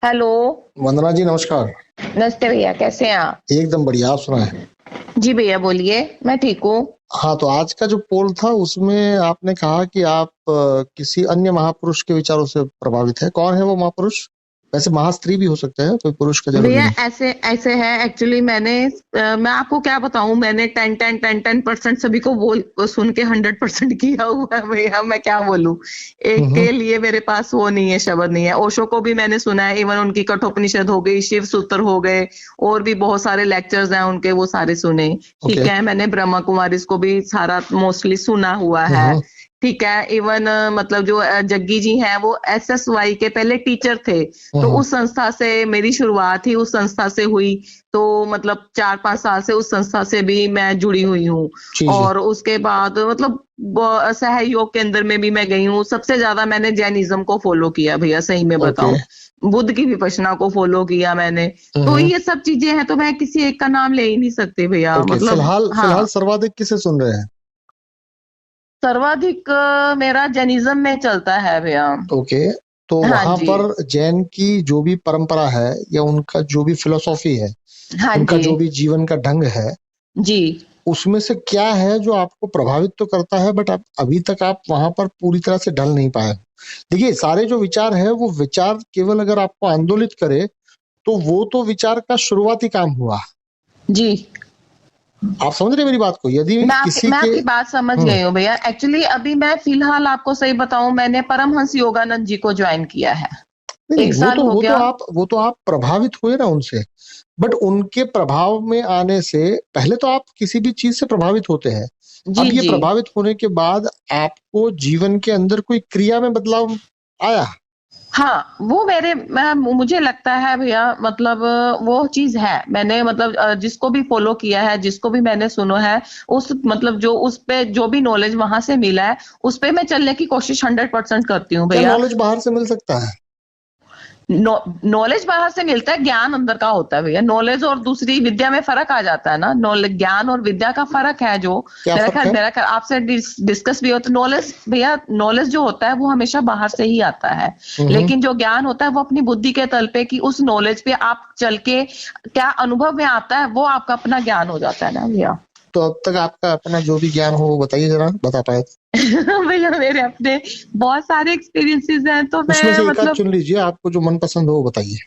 Hello. वंदना जी नमस्कार। नमस्ते भैया, कैसे हैं आप? एकदम बढ़िया, आप सुनाएं। जी भैया बोलिए, मैं ठीक हूँ। हाँ, तो आज का जो पोल था उसमें आपने कहा कि आप किसी अन्य महापुरुष के विचारों से प्रभावित है। कौन है वो महापुरुष? वैसे महास्त्री भी हो सकते हैं, कोई पुरुष का जरूरी भैया नहीं। ऐसे ऐसे है एक्चुअली मैं आपको क्या बताऊं, मैंने 10% सभी को बोल सुन के 100% किया हुआ है भैया। मैं क्या बोलूं, एक हम्म। के लिए मेरे पास वो नहीं है, शब्द नहीं है। ओशो को भी मैंने सुना है, इवन उनकी कठोपनिषद हो गई, शिव सूत्र हो गए, और भी बहुत सारे लेक्चर्स हैं उनके, वो सारे सुने। ओके। ठीक है, मैंने ब्रह्मा कुमारी को भी सारा मोस्टली सुना हुआ है। हम्म। ठीक है, इवन मतलब जो जग्गी जी हैं वो एसएसवाई के पहले टीचर थे। तो हम्म। उस संस्था से मेरी शुरुआत ही उस संस्था से हुई। तो मतलब 4-5 साल से उस संस्था से भी मैं जुड़ी हुई हूँ। जी जी। और उसके बाद मतलब सहयोग केंद्र में भी मैं गई हूँ। सबसे ज्यादा मैंने जैनिज्म को फॉलो किया भैया, सही में ओके। बताऊं। बुद्ध की विपश्यना को फॉलो किया मैंने। तो हम्म। ये सब चीजें हैं, तो मैं किसी एक का नाम ले ही नहीं सकती भैया, ओके, मतलब फिलहाल हाँ। फिलहाल सर्वाधिक किसे सुन रहे हैं? सर्वाधिक मेरा जैनिज्म में चलता है भैया। ओके। तो हाँ वहां जी। पर जैन की जो भी परंपरा है या उनका जो भी फिलोसॉफी है, हाँ उनका जी। जो भी जीवन का ढंग है, जी। उसमें से क्या है जो आपको प्रभावित तो करता है, बट आप अभी तक आप वहां पर पूरी तरह से ढल नहीं पाए? देखिए, सारे जो विचार है वो विचार केवल अगर आपको आंदोलित करे तो वो तो विचार का शुरुआती काम हुआ। जी, आप समझ रहे हैं मेरी बात को? यदि किसी मैं के आपकी बात समझ हम्म। गई हूँ भैया। एक्चुअली अभी मैं फिलहाल आपको सही बताऊं, मैंने परमहंस योगानंद जी को ज्वाइन किया है। नहीं नहीं, एक साल हो गया। वो तो आप प्रभावित हुए ना उनसे, बट उनके प्रभाव में आने से पहले तो आप किसी भी चीज से प्रभावित होते हैं। जी अब ये जी। प्रभावित होने के बाद आपको जीवन के अंदर कोई क्रिया में बदलाव आया? हाँ, वो मुझे लगता है भैया, मतलब वो चीज है। मैंने मतलब जिसको भी फॉलो किया है, जिसको भी मैंने सुना है, उस मतलब जो उस पे जो भी नॉलेज वहां से मिला है, उस पे मैं चलने की कोशिश 100% करती हूँ क्या भैया। नॉलेज बाहर से मिल सकता है? नॉलेज बाहर से मिलता है, ज्ञान अंदर का होता है भैया। नॉलेज और दूसरी विद्या में फर्क आ जाता है ना। नॉलेज, ज्ञान और विद्या का फर्क है जो क्या फर्क है? मेरा ख्याल आपसे डिस्कस भी होता है। नॉलेज भैया, नॉलेज जो होता है वो हमेशा बाहर से ही आता है। हम्म। लेकिन जो ज्ञान होता है वो अपनी बुद्धि के तल पे, कि उस नॉलेज पे आप चल के क्या अनुभव में आता है, वो आपका अपना ज्ञान हो जाता है ना भैया। तो अब तक आपका अपना जो भी ज्ञान हो वो बताइए, जरा बता पाए तो। भैया मेरे अपने बहुत सारे एक्सपीरियंसेस हैं, तो उसमें मैं से एक आध मतलब चुन लीजिए, आपको जो मन पसंद हो वो बताइए।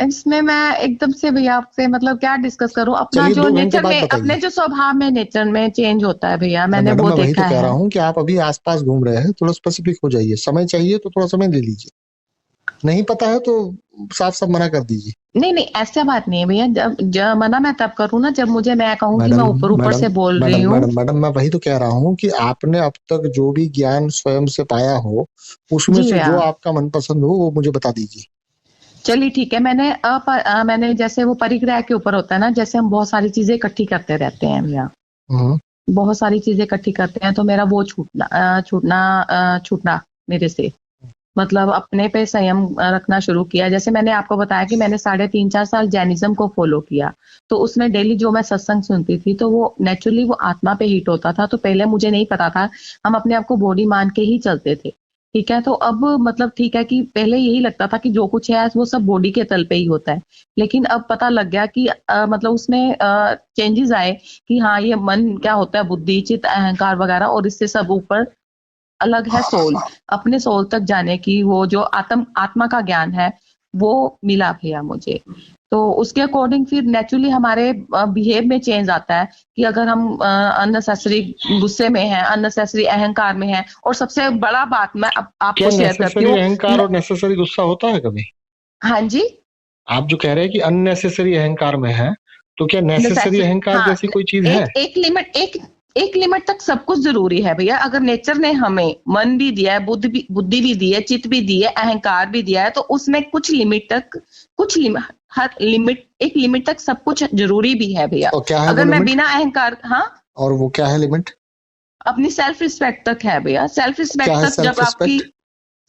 इसमें मैं एकदम से भैया आपसे मतलब क्या डिस्कस करूं। अपना चलिए जो 2 घंटे नेचर बाद में, अपने बताइए। जो स्वभाव में, नेचर में चेंज होता है भैया, अरे मैंने मैडम, वो मैं वही तो देखा कह रहा है। हूँ कि आप अभी आसपास घूम रहे हैं, थोड़ा स्पेसिफिक हो जाइए। समय चाहिए तो थोड़ा समय ले लीजिए, नहीं पता है तो साफ साफ मना कर दीजिए। नहीं नहीं, ऐसा बात नहीं है भैया। जब मना मैं तब करूँ ना, जब मैं कहूँ कि मैडम मैं ऊपर ऊपर मैडम से बोल रही मैडम हूँ। मैडम मैडम, मैं वही तो कह रहा हूँ कि आपने अब तक जो भी ज्ञान स्वयं से पाया हो, उसमें जी से भैया। जो आपका मनपसंद हो वो मुझे बता दीजिए। चलिए ठीक है, मैंने जैसे वो परिग्रह के ऊपर होता है ना, जैसे हम बहुत सारी चीजें इकट्ठी करते रहते हैं भैया। हम्म। बहुत सारी चीजें इकट्ठी करते हैं, तो मेरा वो छूटना मेरे से, मतलब अपने पे संयम रखना शुरू किया। जैसे मैंने आपको बताया कि मैंने 3.5-4 साल जैनिज्म को फॉलो किया। तो उसमें डेली जो मैं सत्संग सुनती थी, तो वो नेचुरली वो आत्मा पे हिट होता था। तो पहले मुझे नहीं पता था, हम अपने आप को बॉडी मान के ही चलते थे। ठीक है, तो अब मतलब ठीक है कि पहले यही लगता था कि जो कुछ है वो सब बॉडी के तल पे ही होता है। लेकिन अब पता लग गया कि मतलब उसमें चेंजेस आए, कि हाँ ये मन क्या होता है, बुद्धि, चित्त, अहंकार वगैरह, और इससे सब ऊपर अलग है सोल। अपने सोल तक जाने की वो जो आत्मा का ज्ञान है, वो मिला भैया मुझे। तो उसके अकॉर्डिंग फिर नेचुरली हमारे बिहेव में चेंज आता है, कि अगर हम अननेसेसरी गुस्से में हैं, अननेसेसरी अहंकार में हैं। और सबसे बड़ा बात मैं क्या आपको शेयर करती नेसेसरी हूँ। अहंकार और नेसेसरी गुस्सा होता है कभी? हाँ जी। आप जो कह रहे हैं कि अननेसेसरी अहंकार में है, तो क्या नेसेसरी नेसेसरी, अहंकार हाँ। जैसी कोई चीज है? एक एक लिमिट तक सब कुछ जरूरी है भैया। अगर नेचर ने हमें मन भी दिया है, बुद्धि भी दी है, चित्त भी दी है, अहंकार भी दिया है, तो उसमें कुछ लिमिट तक, हर लिमिट, एक लिमिट तक सब कुछ जरूरी भी है भैया। और क्या है वो अगर मैं लिमिट? बिना अहंकार, हाँ, और वो क्या है लिमिट? अपनी सेल्फ रिस्पेक्ट तक है भैया। सेल्फ क्या रिस्पेक्ट है तक सेल्फ जब आपकी, रिस्पेक्ट?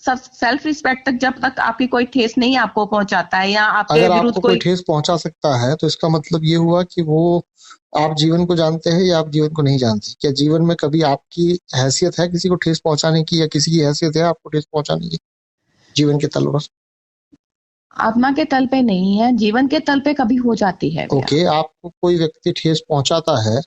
सेल्फ रिस्पेक्ट तक जब तक आपकी कोई ठेस नहीं आपको पहुंचाता है या आपके अगर विरुद्ध आपको कोई ठेस पहुंचा सकता है तो इसका मतलब ये हुआ कि वो आप जीवन को जानते हैं या आप जीवन को नहीं जानते। क्या जीवन में कभी आपकी हैसियत है किसी को ठेस पहुंचाने की, या किसी की हैसियत है आपको ठेस पहुंचाने की जीवन के तल पर? आत्मा के तल पे नहीं है, जीवन के तल पे कभी हो जाती है भैया। ओके, आपको कोई व्यक्ति ठेस पहुंचाता है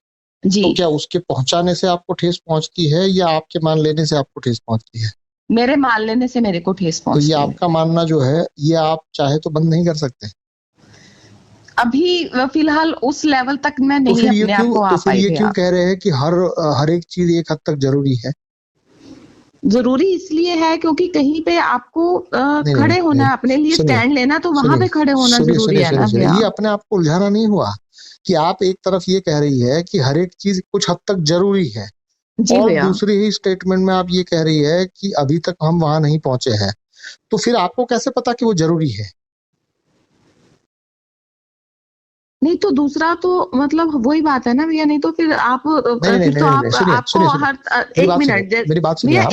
जी, तो क्या उसके पहुंचाने से आपको ठेस पहुंचती है या आपके मान लेने से आपको ठेस पहुंचती है? मेरे मान लेने से मेरे को ठेस तो ये पहुंचती है। आपका मानना जो है ये आप चाहे तो बंद नहीं कर सकते। अभी फिलहाल उस लेवल तक मैं तो नहीं फिर ये अपने आप क्यों को आ तो फिर पाई ये क्यों भैया। कह रहे हैं कि हर एक चीज एक हद तक जरूरी है? जरूरी इसलिए है क्योंकि कहीं पे आपको नहीं नहीं खड़े होना नहीं, है, अपने लिए सुनिए स्टैंड लेना, तो वहां सुनिए पे खड़े होना सुनिए जरूरी सुनिए है सुनिए ना सुनिए, भैया। ये अपने आप को उलझाना नहीं हुआ कि आप एक तरफ ये कह रही है कि हर एक चीज कुछ हद तक जरूरी है, जी और भैया। दूसरी ही स्टेटमेंट में आप ये कह रही है कि अभी तक हम वहां नहीं पहुंचे हैं। तो फिर आपको कैसे पता कि वो जरूरी है? नहीं तो दूसरा तो मतलब वही बात है ना भैया, नहीं तो फिर आप नहीं नहीं फिर नहीं तो नहीं, आप नहीं सुनिए आपको सुनिए सुनिए, हर मेरी एक बात सुनिए, मिनट मेरी बात सुनिए भैया, आप।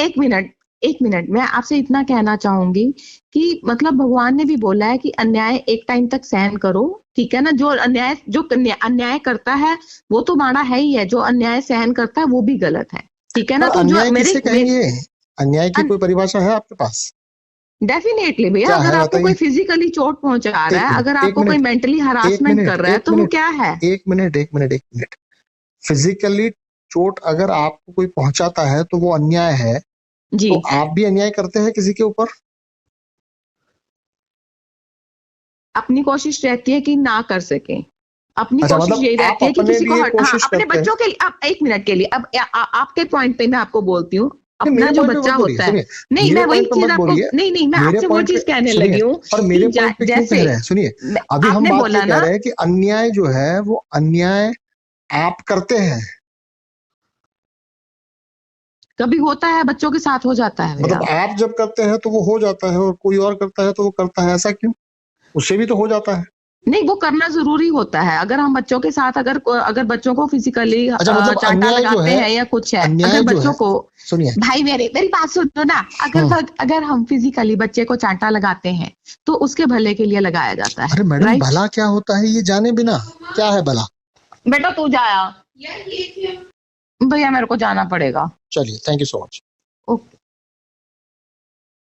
एक मिनट मैं आपसे इतना कहना चाहूंगी कि मतलब भगवान ने भी बोला है कि अन्याय एक टाइम तक सहन करो, ठीक है ना। जो अन्याय करता है वो तो माड़ा है ही है, जो अन्याय सहन करता है वो भी गलत है, ठीक है ना। पर तो जो अन्याय मेरे किसे कहेंगे? अन्याय की कोई परिभाषा है आपके पास? डेफिनेटली भैया, क्या अगर है आपको कोई बताइए। फिजिकली चोट पहुंचा रहा एक है, मिनट अगर एक आपको कोई मिनट मेंटली एक हरासमेंट कर मिनट रहा है, एक तो वो मिनट क्या है। एक मिनट एक मिनट एक मिनट फिजिकली चोट अगर आपको कोई पहुंचाता है तो वो अन्याय है। जी, तो आप भी अन्याय करते हैं किसी के ऊपर? अपनी कोशिश रहती है कि ना कर सके। अपनी अच्छा, कोशिश मतलब यही आप रहती है कि अपने किसी को लिए हाँ, कोशिश अपने करते हैं। बच्चों के लिए। अब एक मिनट के लिए, अब आपके पॉइंट पे मैं आपको बोलती हूँ, नहीं, अपना मेरे जो पॉइंट पे बच्चा मत बोलिए, होता है। सुनिए। नहीं, मेरे मैं वही पॉइंट पे चीज मत आपको बोलिए। नहीं नहीं मैं मेरे आपसे वो पॉइंट पे चीज कहने सुनिए, लगी हूँ पर कि मेरे पॉइंट पे क्यों जैसे कह रहे हैं? सुनिए, अभी हम आपने बात ये बोला कह ना, रहे हैं कि अन्याय जो है वो अन्याय आप करते हैं। कभी होता है, बच्चों के साथ हो जाता है मतलब भैया। आप जब करते हैं तो वो हो जाता है, और कोई और करता है तो वो करता है, ऐसा क्यों? उससे भी तो हो जाता है। नहीं, वो करना जरूरी होता है। अगर हम बच्चों के साथ अगर अगर बच्चों को फिजिकली अच्छा, मतलब चांटा अन्याय जो लगाते है, हैं या कुछ है, अगर अन्याय जो बच्चों है, को, सुनिए। भाई मेरी बात सुनो ना। हम्म। अगर हम फिजिकली बच्चे को चांटा लगाते हैं तो उसके भले के लिए लगाया जाता अरे है, मैडम, राइट। भला क्या होता है ये जाने बिना? क्या है भला? बेटा तू जाया, भैया मेरे को जाना पड़ेगा। चलिए, thank you so much. Okay.